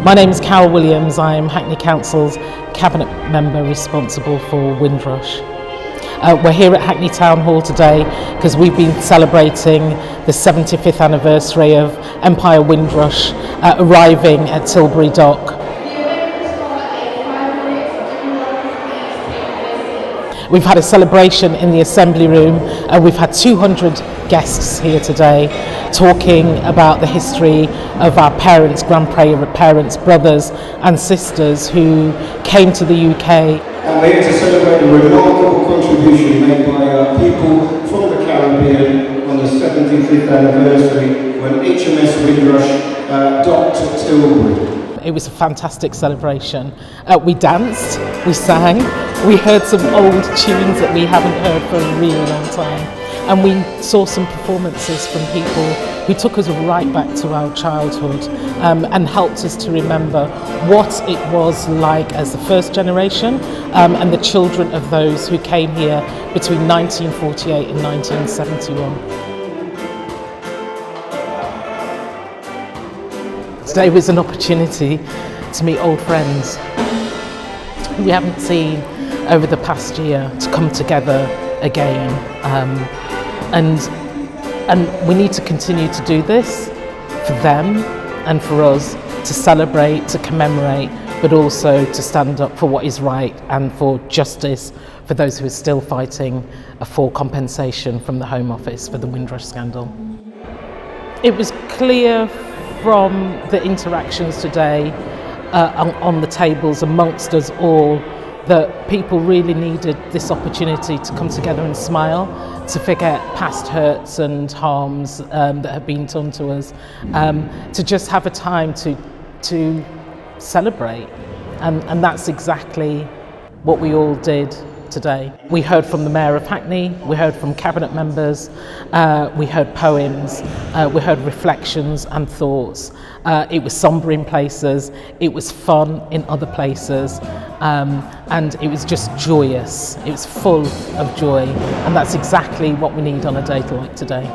My name is Carol Williams. I am Hackney Council's Cabinet Member responsible for Windrush. We're here at Hackney Town Hall today because we've been celebrating the 75th anniversary of Empire Windrush arriving at Tilbury Dock. We've had a celebration in the Assembly Room and we've had 200 guests here today talking about the history of our parents, grandparents, brothers and sisters who came to the UK. And we're here to celebrate the remarkable contribution made by people from the Caribbean on the 75th anniversary when HMS Windrush docked at Tilbury. It was a fantastic celebration. We danced, we sang, we heard some old tunes that we haven't heard for a really long time. And we saw some performances from people who took us right back to our childhood and helped us to remember what it was like as the first generation and the children of those who came here between 1948 and 1971. Today was an opportunity to meet old friends who we haven't seen over the past year, to come together again. And we need to continue to do this for them and for us, to celebrate, to commemorate, but also to stand up for what is right and for justice for those who are still fighting for compensation from the Home Office for the Windrush scandal. It was clear from the interactions today on the tables amongst us all that people really needed this opportunity to come together and smile, to forget past hurts and harms that have been done to us, to just have a time to celebrate. And that's exactly what we all did today. We heard from the Mayor of Hackney, we heard from Cabinet members, we heard poems, we heard reflections and thoughts. It was sombre in places, it was fun in other places, and it was just joyous. It was full of joy, and that's exactly what we need on a day like today.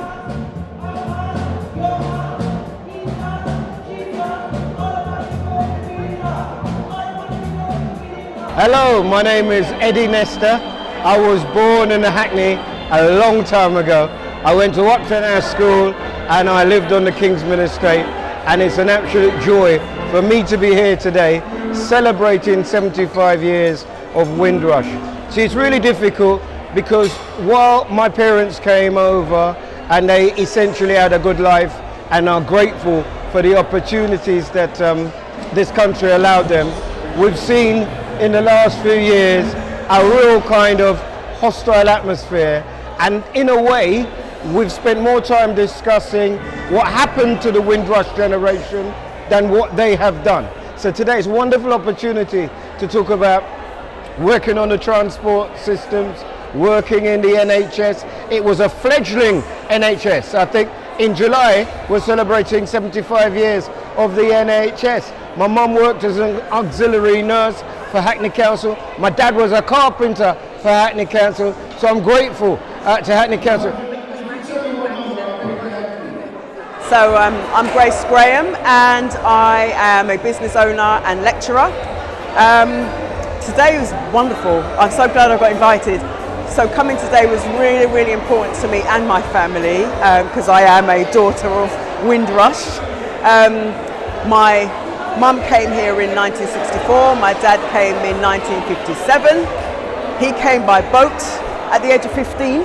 Hello, my name is Eddie Nestor. I was born in Hackney a long time ago. I went to Upton House School and I lived on the Kingsman Estate, and it's an absolute joy for me to be here today celebrating 75 years of Windrush. See, it's really difficult because while my parents came over and they essentially had a good life and are grateful for the opportunities that this country allowed them, we've seen in the last few years a real kind of hostile atmosphere, and in a way we've spent more time discussing what happened to the Windrush generation than what they have done. So today is a wonderful opportunity to talk about working on the transport systems, working in the NHS. It was a fledgling NHS. I think in July we're celebrating 75 years of the NHS. My mum worked as an auxiliary nurse for Hackney Council. My dad was a carpenter for Hackney Council, so I'm grateful to Hackney Council. So I'm Grace Graham and I am a business owner and lecturer. Today was wonderful. I'm so glad I got invited. So coming today was really, really important to me and my family because I am a daughter of Windrush. My mum came here in 1964, my dad came in 1957. He came by boat at the age of 15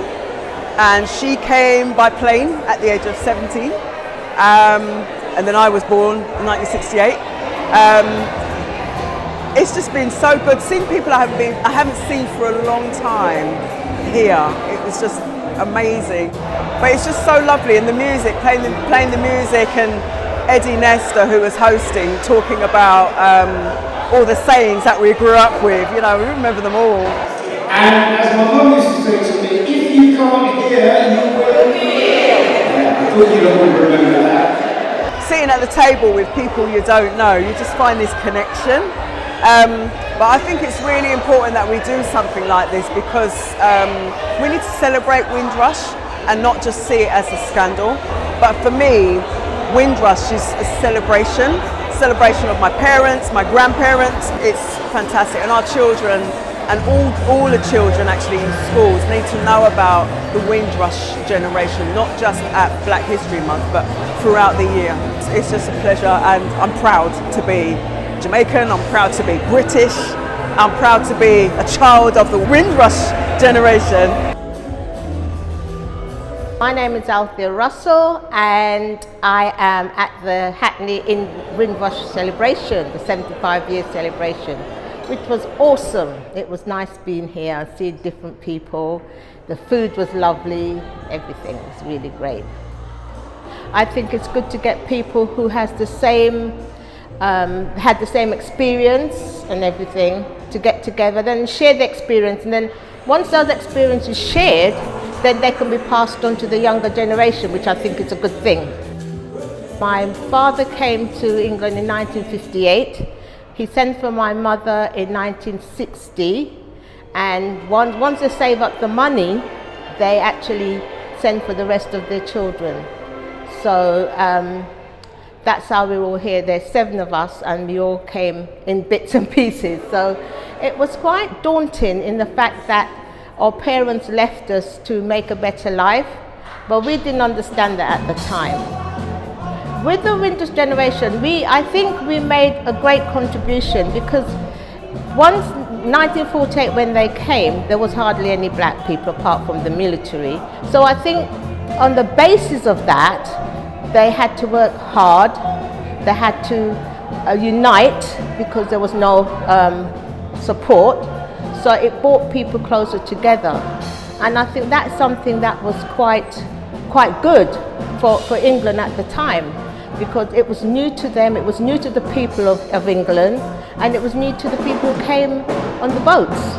and she came by plane at the age of 17. And then I was born in 1968. It's just been so good seeing people I haven't seen for a long time here. It was just amazing. But it's just so lovely, and the music, playing the music, and Eddie Nestor, who was hosting, talking about all the sayings that we grew up with. You know, we remember them all. And as my mum used to say to me, if you can't hear, you will hear. I thought you would remember that. Sitting at the table with people you don't know, you just find this connection. But I think it's really important that we do something like this because we need to celebrate Windrush and not just see it as a scandal. But for me, Windrush is a celebration. celebration of my parents, my grandparents. It's fantastic, and our children and all the children actually in schools need to know about the Windrush generation, not just at Black History Month, but throughout the year. It's just a pleasure, and I'm proud to be Jamaican, I'm proud to be British, I'm proud to be a child of the Windrush generation. My name is Althea Russell, and I am at the Hackney Windrush celebration, the 75-year celebration, which was awesome. It was nice being here and seeing different people. The food was lovely, everything was really great. I think it's good to get people who had the same experience and everything to get together, then share the experience, and then once those experiences shared, then they can be passed on to the younger generation, which I think is a good thing. My father came to England in 1958. He sent for my mother in 1960, and once they save up the money, they actually send for the rest of their children. So that's how we're all here. There's 7 of us, and we all came in bits and pieces. So it was quite daunting in the fact that our parents left us to make a better life, but we didn't understand that at the time. With the Windrush generation, I think we made a great contribution, because once 1948, when they came, there was hardly any black people apart from the military. So I think on the basis of that, they had to work hard, they had to unite, because there was no support. So it brought people closer together, and I think that's something that was quite good for England at the time, because it was new to them, it was new to the people of England, and it was new to the people who came on the boats.